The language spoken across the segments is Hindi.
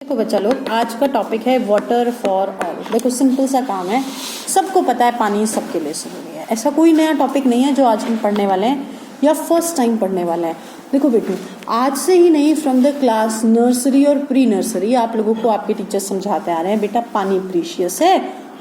देखो बच्चा लोग, आज का टॉपिक है वाटर फॉर ऑल। देखो सिंपल सा काम है, सबको पता है पानी सबके लिए जरूरी है। ऐसा कोई नया टॉपिक नहीं है जो आज हम पढ़ने वाले हैं या फर्स्ट टाइम पढ़ने वाले हैं। देखो बेटू, आज से ही नहीं, फ्रॉम द क्लास नर्सरी और प्री नर्सरी आप लोगों को आपके टीचर समझाते आ रहे हैं बेटा पानी प्रीशियस है,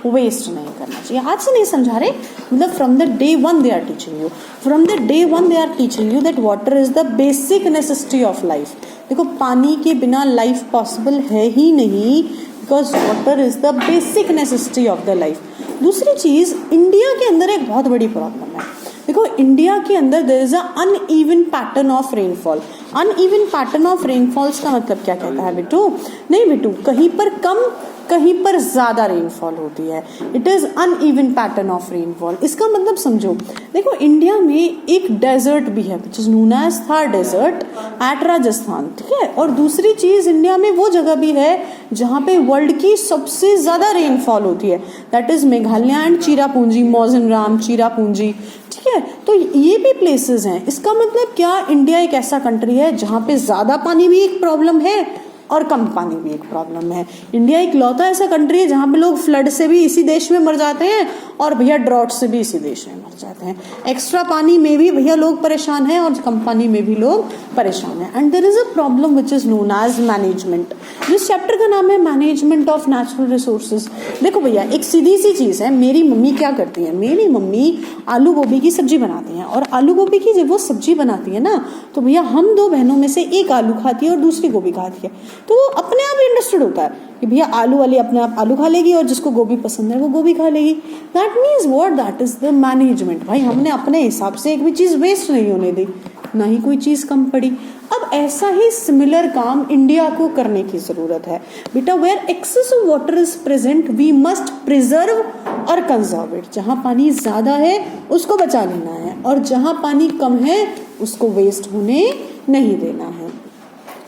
वेस्ट नहीं करना चाहिए। आज से नहीं समझा रहे, मतलब from the day one they are teaching you, from the day one they are teaching you that water is the basic necessity of life. देखो पानी के बिना लाइफ पॉसिबल है ही नहीं, because water is the basic necessity of the life. दूसरी चीज, इंडिया के अंदर एक बहुत बड़ी प्रॉब्लम है। देखो इंडिया के अंदर there is a uneven pattern of rainfall. Uneven pattern of rainfalls का मतलब क्या कहता है बेटू? नहीं बेटू, कहीं पर कम कहीं पर ज्यादा रेनफॉल होती है। It is uneven pattern of rainfall. इसका मतलब समझो, देखो इंडिया में एक डेजर्ट भी है which is known as Thar desert at Rajasthan, ठीक है। और दूसरी चीज, इंडिया में वो जगह भी है जहां पे वर्ल्ड की सबसे ज्यादा रेनफॉल होती है, that is Meghalaya and Cherrapunji, Mawsynram, Cherrapunji, ठीक है। तो ये भी प्लेसेस हैं। इसका मतलब क्या, इंडिया एक ऐसा कंट्री है जहां पे ज्यादा पानी भी एक प्रॉब्लम है और कम पानी भी एक प्रॉब्लम है। इंडिया एक लौता ऐसा कंट्री है जहां पे लोग फ्लड से भी इसी देश में मर जाते हैं और भैया ड्रॉट से भी इसी देश में मर जाते हैं। एक्स्ट्रा पानी में भी भैया लोग परेशान हैं और कम पानी में भी लोग परेशान हैं। And there is a problem which is known as management. जिस चैप्टर का नाम है मैनेजमेंट ऑफ नेचुरल रिसोर्सेज। देखो भैया, एक सीधी सी चीज है, मेरी मम्मी क्या करती है, मेरी मम्मी आलू गोभी की सब्जी बनाती है, और आलू गोभी की जब वो सब्जी बनाती है ना, तो भैया हम दो बहनों में से एक आलू खाती है और दूसरी गोभी खाती है। तो वो अपने आप अंडरस्टूड होता है कि भैया आलू वाली अपने आप आलू खा लेगी और जिसको गोभी पसंद है वो गोभी खा लेगी। That means what, that is the management. भाई हमने अपने हिसाब से एक भी चीज वेस्ट नहीं होने दी, ना ही कोई चीज कम पड़ी। अब ऐसा ही सिमिलर काम इंडिया को करने की जरूरत है बेटा। Where excess of water is present we must preserve और कंजर्व इट। जहां पानी ज्यादा है उसको बचा लेना है, और जहां पानी कम है उसको वेस्ट होने नहीं देना है।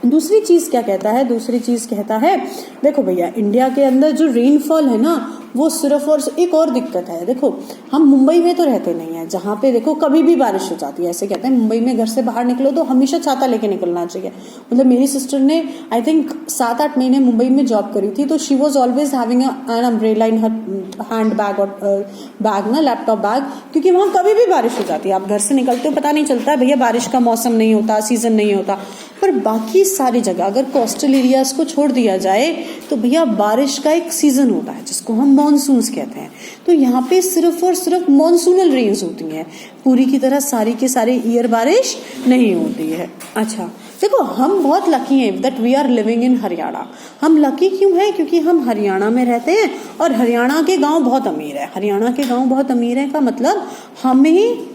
दूसरी चीज क्या कहता है, दूसरी चीज कहता है, देखो भैया इंडिया के अंदर जो रेनफॉल है ना, वो सिर्फ और एक और दिक्कत है। देखो हम मुंबई में तो रहते नहीं है जहाँ पे देखो कभी भी बारिश हो जाती है। ऐसे कहते हैं मुंबई में घर से बाहर निकलो तो हमेशा छाता लेके निकलना चाहिए। मतलब मेरी सिस्टर ने आई थिंक 7-8 महीने मुंबई में जॉब करी थी, तो she was always having an umbrella in her hand bag और बैग ना, लैपटॉप बैग, क्योंकि वहां कभी भी बारिश हो जाती है। आप घर से निकलते हो पता नहीं चलता भैया, बारिश का मौसम नहीं होता, सीजन नहीं होता। पर बाकी सारी जगह अगर कोस्टल एरियाज को छोड़ दिया जाए तो भैया बारिश का एक सीजन होता है जिसको हम मॉनसून्स कहते हैं। तो यहाँ पे सिर्फ और सिर्फ मॉनसूनल रेन्स होती हैं, पूरी की तरह सारी के सारे ईयर बारिश नहीं होती है। अच्छा देखो, हम बहुत लकी हैं that we are living in Haryana. हम लकी क्यों हैं? क्योंकि हम हरियाणा में रहते हैं और हरियाणा के गांव बहुत अमीर है। हरियाणा के गांव बहुत अमीर है का मतलब हमें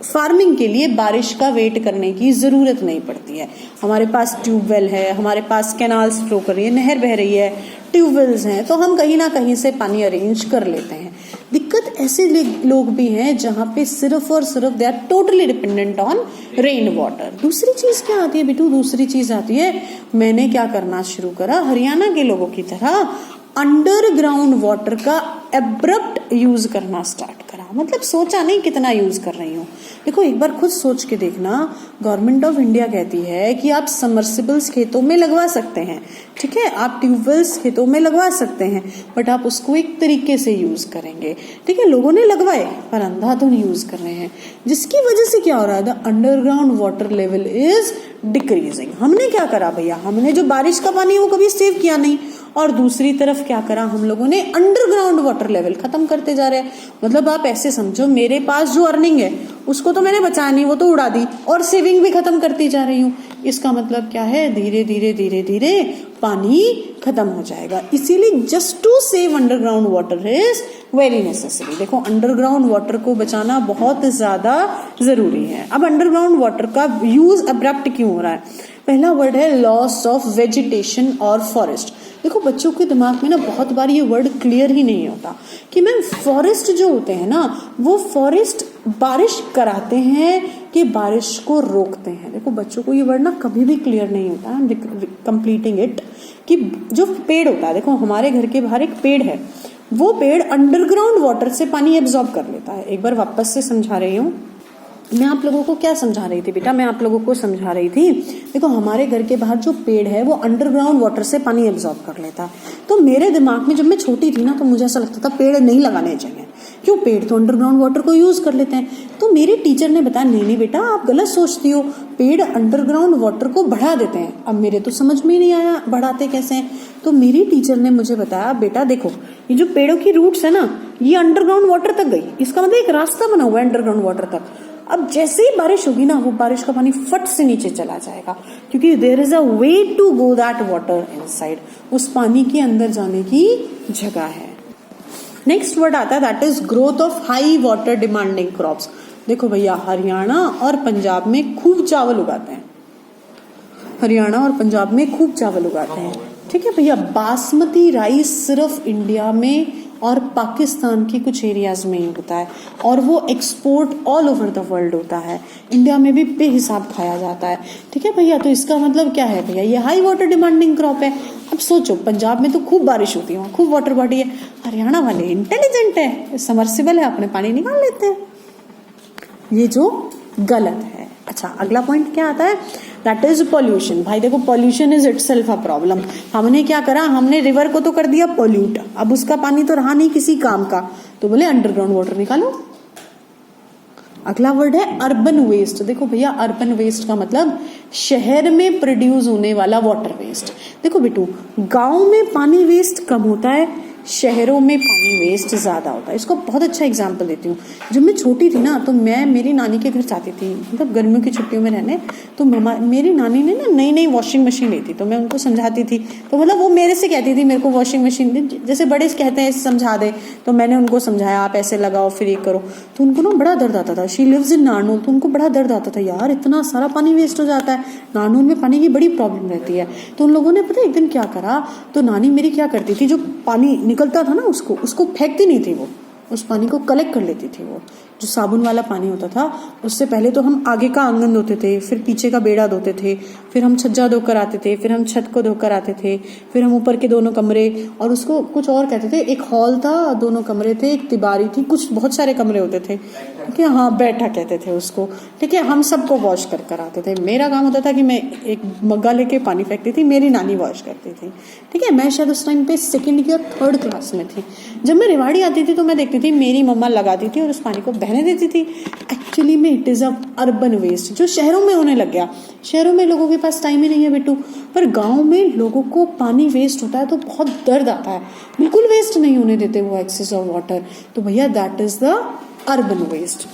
फार्मिंग के लिए बारिश का वेट करने की जरूरत नहीं पड़ती है। हमारे पास ट्यूबवेल है, हमारे पास कैनाल्स फ्लो कर रही है, नहर बह रही है, ट्यूबवेल्स हैं, तो हम कहीं ना कहीं से पानी अरेंज कर लेते हैं। दिक्कत ऐसे लोग भी हैं जहां पे सिर्फ और सिर्फ they are totally dependent on rain water. दूसरी चीज क्या आती है बेटू? दूसरी चीज आती है, मैंने क्या करना शुरू करा, हरियाणा के लोगों की तरह अंडरग्राउंड वाटर का एब्रप्ट यूज करना स्टार्ट करा। मतलब सोचा नहीं कितना यूज कर रही हूँ। देखो एक बार खुद सोच के देखना, गवर्नमेंट ऑफ इंडिया कहती है कि आप सबमर्सिबल्स खेतों में लगवा सकते हैं, ठीक है, आप ट्यूबवेल्स खेतों में लगवा सकते हैं, बट आप उसको एक तरीके से यूज करेंगे, ठीक है। लोगों ने लगवाए पर अंधाधुन यूज कर रहे हैं, जिसकी वजह से क्या हो रहा है, the underground water level is decreasing. हमने क्या करा भैया, हमने जो बारिश का पानी वो कभी सेव किया नहीं, और दूसरी तरफ क्या करा, हम लोगों ने अंडरग्राउंड वाटर लेवल खत्म करते जा रहे हैं। मतलब आप ऐसे समझो, मेरे पास जो अर्निंग है उसको तो मैंने बचाया नहीं, वो तो उड़ा दी, और सेविंग भी खत्म करती जा रही हूँ। इसका मतलब क्या है, धीरे धीरे धीरे धीरे पानी खत्म हो जाएगा। इसीलिए just to save underground water is very necessary. देखो अंडरग्राउंड वाटर को बचाना बहुत ज्यादा जरूरी है। अब अंडरग्राउंड वाटर का यूज अब्रप्ट क्यों हो रहा है? पहला वर्ड है लॉस ऑफ वेजिटेशन और फॉरेस्ट। देखो बच्चों के दिमाग में ना बहुत बार ये वर्ड क्लियर ही नहीं होता कि मैम फॉरेस्ट जो होते हैं ना, वो फॉरेस्ट बारिश कराते हैं कि बारिश को रोकते हैं। देखो बच्चों को ये वर्ड ना कभी भी क्लियर नहीं होता है, कंप्लीटिंग इट, कि जो पेड़ होता है, देखो हमारे घर के बाहर एक पेड़ है, वो पेड़ अंडरग्राउंड वाटर से पानी एब्जॉर्ब कर लेता है। एक बार वापस से समझा रही हूँ, मैं आप लोगों को क्या समझा रही थी बेटा, मैं आप लोगों को समझा रही थी, देखो हमारे घर के बाहर जो पेड़ है वो अंडरग्राउंड वाटर से पानी एब्जॉर्ब कर लेता है। तो मेरे दिमाग में जब मैं छोटी थी ना, तो मुझे ऐसा लगता था पेड़ नहीं लगाने चाहिए, क्यों, पेड़ तो अंडरग्राउंड वाटर को यूज कर लेते हैं। तो मेरी टीचर ने बताया नहीं नहीं बेटा आप गलत सोचती हो, पेड़ अंडरग्राउंड वाटर को बढ़ा देते हैं। अब मेरे तो समझ में ही नहीं आया बढ़ाते कैसे हैं। तो मेरी टीचर ने मुझे बताया बेटा देखो ये जो पेड़ों की रूट्स है ना, ये अंडरग्राउंड वाटर तक गई, इसका मतलब एक रास्ता बना हुआ है अंडरग्राउंड वाटर तक। अब जैसे ही बारिश होगी ना, वो बारिश का पानी फट से नीचे चला जाएगा, क्योंकि there is a way to go that water inside, उस पानी के अंदर जाने की जगह है। नेक्स्ट वर्ड आता है that is growth of high water demanding crops. देखो भैया हरियाणा और पंजाब में खूब चावल उगाते हैं, हरियाणा और पंजाब में खूब चावल उगाते हैं, ठीक है भैया। बासमती राइस सिर्फ इंडिया में और पाकिस्तान की कुछ एरियाज में ही होता है, और वो export all over the world होता है, इंडिया में भी बेहिसाब खाया जाता है, ठीक है भैया। तो इसका मतलब क्या है भैया, ये हाई वाटर डिमांडिंग क्रॉप है। अब सोचो पंजाब में तो खूब बारिश होती है, वहां खूब वाटर बॉडी है, हरियाणा वाले इंटेलिजेंट है, समर्सिबल है, अपने पानी निकाल लेते हैं, ये जो गलत है। अच्छा अगला पॉइंट क्या आता है, दैट इज पॉल्यूशन। भाई देखो pollution is itself a problem. हमने क्या करा, हमने रिवर को तो कर दिया पॉल्यूट, अब उसका पानी तो रहा नहीं किसी काम का, तो बोले अंडरग्राउंड वाटर निकालो। अगला वर्ड है अर्बन वेस्ट। देखो भैया अर्बन वेस्ट का मतलब शहर में प्रोड्यूस होने वाला वाटर वेस्ट। देखो बेटू गांव में पानी वेस्ट कम होता है, शहरों में पानी वेस्ट ज्यादा होता है। इसको बहुत अच्छा एग्जांपल देती हूँ। जब मैं छोटी थी ना, तो मैं मेरी नानी के घर जाती थी, मतलब गर्मियों की छुट्टियों में रहने, तो मेरी नानी ने ना नई नई वॉशिंग मशीन ली थी, तो मैं उनको समझाती थी, तो मतलब वो मेरे से कहती थी मेरे को वॉशिंग मशीन, जैसे बड़े कहते हैं समझा दे, तो मैंने उनको समझाया आप ऐसे लगाओ फिर ये करो, तो उनको ना बड़ा दर्द आता था। शी लिव्स इन नारनौल, तो उनको बड़ा दर्द आता था, यार इतना सारा पानी वेस्ट हो जाता है, नारनौल में पानी की बड़ी प्रॉब्लम रहती है। तो उन लोगों ने पता एक दिन क्या करा, तो नानी मेरी क्या करती थी, जो पानी निकलता था ना उसको फेंकती नहीं थी, वो उस पानी को कलेक्ट कर लेती थी। वो जो साबुन वाला पानी होता था, उससे पहले तो हम आगे का आंगन धोते थे, फिर पीछे का बेड़ा धोते थे, फिर हम छज्जा धोकर आते थे, फिर हम छत को धोकर आते थे, फिर हम ऊपर के दोनों कमरे, और उसको कुछ और कहते थे, एक हॉल था, दोनों कमरे थे, एक तिबारी थी, कुछ बहुत सारे कमरे होते थे, ठीक है, हाँ बैठा कहते थे उसको, ठीक है। हम सबको वॉश कर आते थे। मेरा काम होता था कि मैं एक मग्गा लेके पानी फेंकती थी, मेरी नानी वॉश करती थी, ठीक है। मैं शायद उस टाइम पे 2nd या 3rd क्लास में थी। जब मैं रेवाड़ी आती थी तो मैं देखती थी मेरी मम्मा लगाती थी और उस पानी को बहने देती थी। एक्चुअली में it is a urban waste, जो शहरों में होने लग गया। शहरों में लोगों के पास टाइम ही नहीं है बेटू, पर गांव में लोगों को पानी वेस्ट होता है तो बहुत दर्द आता है, बिल्कुल वेस्ट नहीं होने देते वो एक्सेस ऑफ वाटर। तो भैया that is the urban waste.